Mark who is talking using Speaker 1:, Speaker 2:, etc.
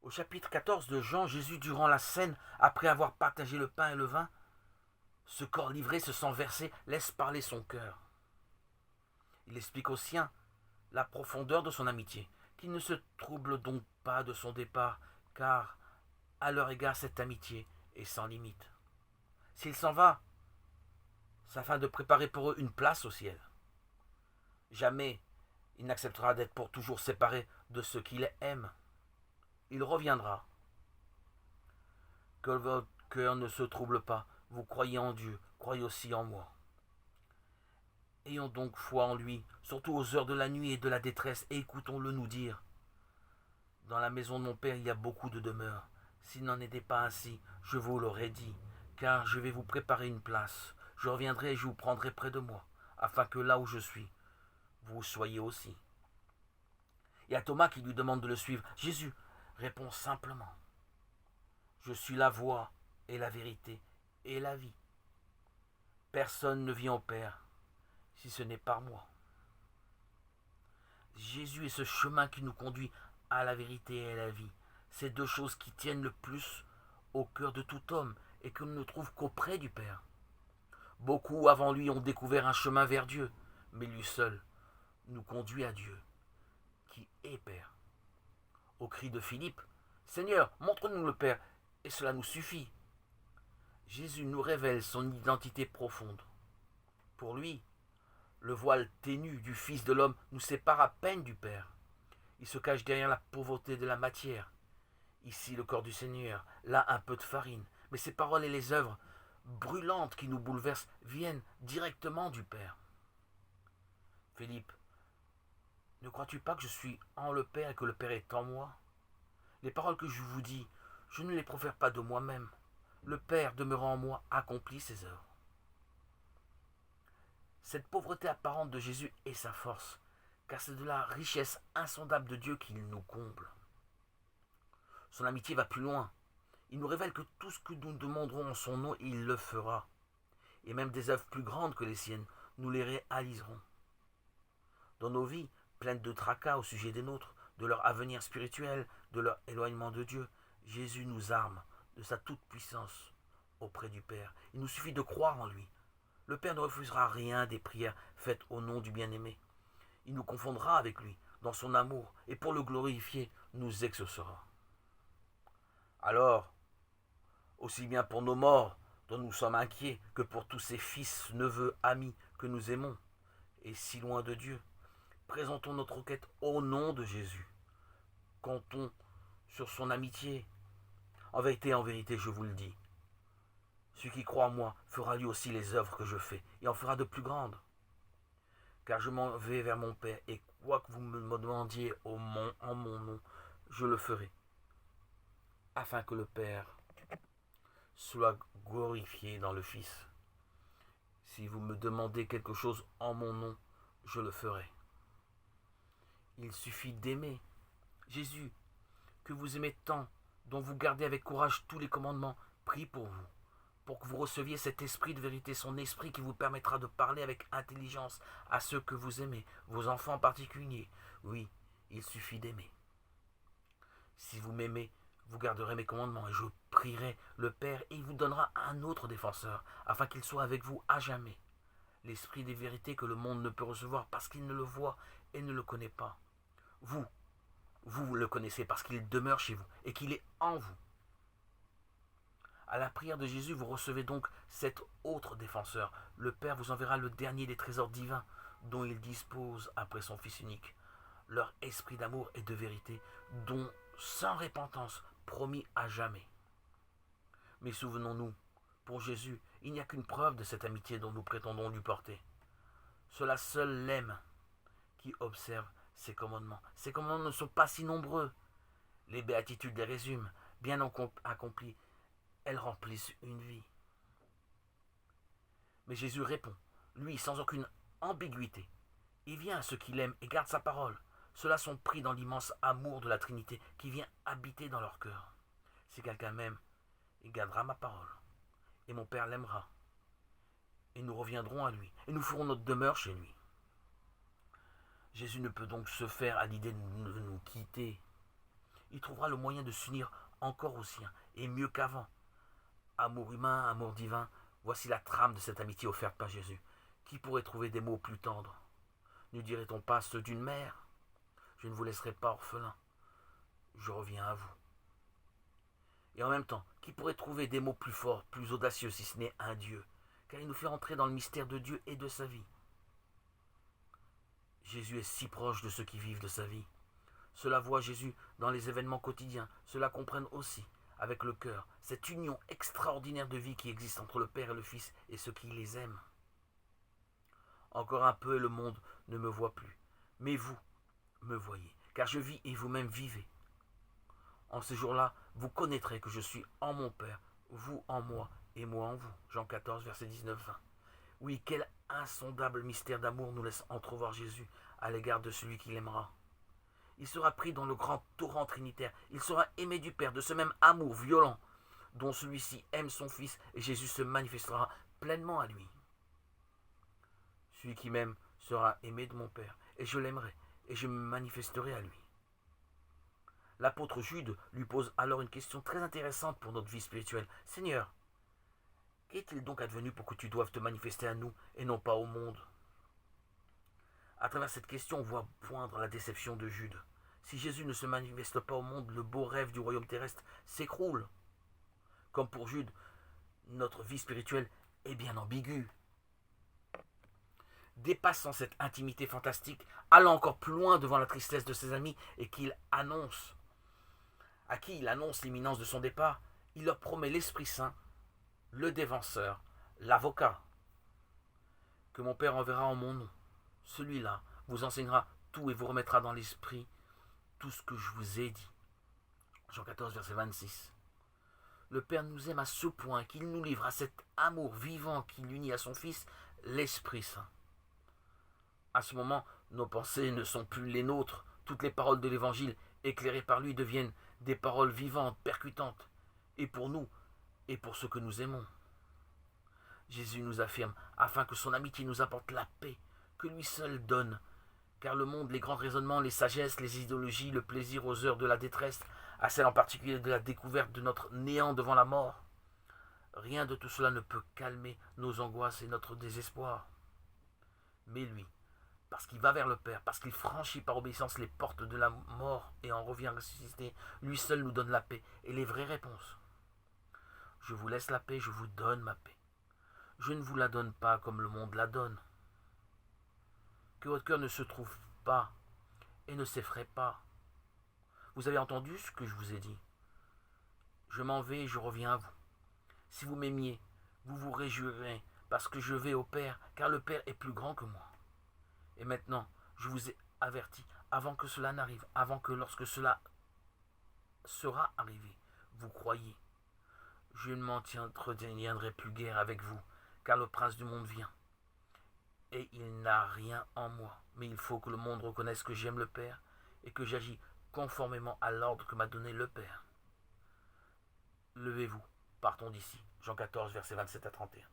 Speaker 1: Au chapitre 14 de Jean, Jésus, durant la scène, après avoir partagé le pain et le vin, ce corps livré, se sent versé, laisse parler son cœur. Il explique aux siens la profondeur de son amitié, qu'ils ne se troublent donc pas de son départ, car à leur égard cette amitié est sans limite. S'il s'en va, c'est afin de préparer pour eux une place au ciel. Jamais il n'acceptera d'être pour toujours séparé de ceux qu'il aime. Il reviendra. Que votre cœur ne se trouble pas. Vous croyez en Dieu, croyez aussi en moi. Ayons donc foi en lui, surtout aux heures de la nuit et de la détresse, et écoutons-le nous dire. Dans la maison de mon Père, il y a beaucoup de demeures. S'il n'en était pas ainsi, je vous l'aurais dit, car je vais vous préparer une place. Je reviendrai et je vous prendrai près de moi, afin que là où je suis, vous soyez aussi. Il y a Thomas qui lui demande de le suivre. Jésus répond simplement. Je suis la voie et la vérité et la vie. Personne ne vient au Père si ce n'est par moi. Jésus est ce chemin qui nous conduit à la vérité et à la vie. Ces deux choses qui tiennent le plus au cœur de tout homme et que l'on ne trouve qu'auprès du Père. Beaucoup avant lui ont découvert un chemin vers Dieu, mais lui seul nous conduit à Dieu, qui est Père. Au cri de Philippe, Seigneur, montre-nous le Père, et cela nous suffit. Jésus nous révèle son identité profonde. Pour lui, le voile ténu du Fils de l'homme nous sépare à peine du Père. Il se cache derrière la pauvreté de la matière. Ici le corps du Seigneur, là un peu de farine. Mais ces paroles et les œuvres brûlantes qui nous bouleversent viennent directement du Père. Philippe, ne crois-tu pas que je suis en le Père et que le Père est en moi? Les paroles que je vous dis, je ne les profère pas de moi-même. Le Père demeurant en moi accomplit ses œuvres. Cette pauvreté apparente de Jésus est sa force, car c'est de la richesse insondable de Dieu qu'il nous comble. Son amitié va plus loin. Il nous révèle que tout ce que nous demanderons en son nom, il le fera. Et même des œuvres plus grandes que les siennes, nous les réaliserons. Dans nos vies, pleines de tracas au sujet des nôtres, de leur avenir spirituel, de leur éloignement de Dieu, Jésus nous arme de sa toute-puissance auprès du Père. Il nous suffit de croire en lui. Le Père ne refusera rien des prières faites au nom du bien-aimé. Il nous confondra avec lui dans son amour et pour le glorifier, nous exaucera. Alors, aussi bien pour nos morts dont nous sommes inquiets que pour tous ces fils, neveux, amis que nous aimons, et si loin de Dieu, présentons notre requête au nom de Jésus. Comptons sur son amitié. En vérité, je vous le dis, celui qui croit en moi fera lui aussi les œuvres que je fais, et en fera de plus grandes. Car je m'en vais vers mon Père, et quoi que vous me demandiez en mon nom, je le ferai, afin que le Père soit glorifié dans le Fils. Si vous me demandez quelque chose en mon nom, je le ferai. Il suffit d'aimer Jésus, que vous aimez tant, dont vous gardez avec courage tous les commandements pris pour que vous receviez cet esprit de vérité, son esprit qui vous permettra de parler avec intelligence à ceux que vous aimez, vos enfants en particulier. Oui, il suffit d'aimer. Si vous m'aimez, vous garderez mes commandements et je prierai le Père et il vous donnera un autre défenseur, afin qu'il soit avec vous à jamais. L'esprit des vérités que le monde ne peut recevoir parce qu'il ne le voit et ne le connaît pas. Vous le connaissez parce qu'il demeure chez vous et qu'il est en vous. À la prière de Jésus, vous recevez donc cet autre défenseur. Le Père vous enverra le dernier des trésors divins dont il dispose après son Fils unique. Leur esprit d'amour et de vérité, dont sans repentance, promis à jamais. Mais souvenons-nous, pour Jésus, il n'y a qu'une preuve de cette amitié dont nous prétendons lui porter. Cela seul l'aime qui observe ses commandements. Ces commandements ne sont pas si nombreux. Les béatitudes les résument, bien accomplies. Elles remplissent une vie. Mais Jésus répond, lui, sans aucune ambiguïté. Il vient à ceux qu'il aime et garde sa parole. Ceux-là sont pris dans l'immense amour de la Trinité qui vient habiter dans leur cœur. Si quelqu'un m'aime, il gardera ma parole. Et mon Père l'aimera. Et nous reviendrons à lui. Et nous ferons notre demeure chez lui. Jésus ne peut donc se faire à l'idée de nous quitter. il trouvera le moyen de s'unir encore aux siens, et mieux qu'avant. Amour humain, amour divin, voici la trame de cette amitié offerte par Jésus. Qui pourrait trouver des mots plus tendres? Ne dirait-on pas ceux d'une mère? Je ne vous laisserai pas orphelin, je reviens à vous. Et en même temps, qui pourrait trouver des mots plus forts, plus audacieux, si ce n'est un Dieu? Car il nous fait entrer dans le mystère de Dieu et de sa vie. Jésus est si proche de ceux qui vivent de sa vie. Cela voit Jésus dans les événements quotidiens. Cela comprennent aussi, avec le cœur, cette union extraordinaire de vie qui existe entre le Père et le Fils et ceux qui les aiment. Encore un peu et le monde ne me voit plus. Mais vous me voyez, car je vis et vous-même vivez. En ce jour-là, vous connaîtrez que je suis en mon Père, vous en moi et moi en vous. Jean 14, verset 19-20. Oui, quel insondable mystère d'amour nous laisse entrevoir Jésus à l'égard de celui qui l'aimera. Il sera pris dans le grand torrent trinitaire. Il sera aimé du Père de ce même amour violent dont celui-ci aime son Fils, et Jésus se manifestera pleinement à lui. Celui qui m'aime sera aimé de mon Père, et je l'aimerai, et je me manifesterai à lui. L'apôtre Jude lui pose alors une question très intéressante pour notre vie spirituelle. Seigneur, qu'est-il donc advenu pour que tu doives te manifester à nous et non pas au monde? À travers cette question, on voit poindre la déception de Jude. Si Jésus ne se manifeste pas au monde, le beau rêve du royaume terrestre s'écroule. Comme pour Jude, notre vie spirituelle est bien ambiguë. Dépassant cette intimité fantastique, allant encore plus loin devant la tristesse de ses amis et à qui il annonce l'imminence de son départ, il leur promet l'Esprit Saint, le défenseur, l'avocat, que mon Père enverra en mon nom. Celui-là vous enseignera tout et vous remettra dans l'esprit tout ce que je vous ai dit. Jean 14, verset 26. Le Père nous aime à ce point qu'il nous livre à cet amour vivant qui l'unit à son Fils, l'Esprit Saint. À ce moment, nos pensées ne sont plus les nôtres. Toutes les paroles de l'Évangile, éclairées par lui, deviennent des paroles vivantes, percutantes, et pour nous, et pour ceux que nous aimons. Jésus nous affirme, afin que son amitié nous apporte la paix, que lui seul donne, car le monde, les grands raisonnements, les sagesses, les idéologies, le plaisir aux heures de la détresse, à celle en particulier de la découverte de notre néant devant la mort, rien de tout cela ne peut calmer nos angoisses et notre désespoir. Mais lui, parce qu'il va vers le Père, parce qu'il franchit par obéissance les portes de la mort et en revient ressuscité, lui seul nous donne la paix et les vraies réponses. Je vous laisse la paix, je vous donne ma paix. Je ne vous la donne pas comme le monde la donne. Que votre cœur ne se trouve pas et ne s'effraie pas. Vous avez entendu ce que je vous ai dit. Je m'en vais et je reviens à vous. Si vous m'aimiez, vous vous réjouirez parce que je vais au Père, car le Père est plus grand que moi. Et maintenant, je vous ai averti, avant que cela n'arrive, avant que lorsque cela sera arrivé, vous croyez. Je ne m'entretiendrai plus guère avec vous, car le prince du monde vient. Et il n'a rien en moi, mais il faut que le monde reconnaisse que j'aime le Père et que j'agis conformément à l'ordre que m'a donné le Père. Levez-vous, partons d'ici. Jean 14, versets 27 à 31.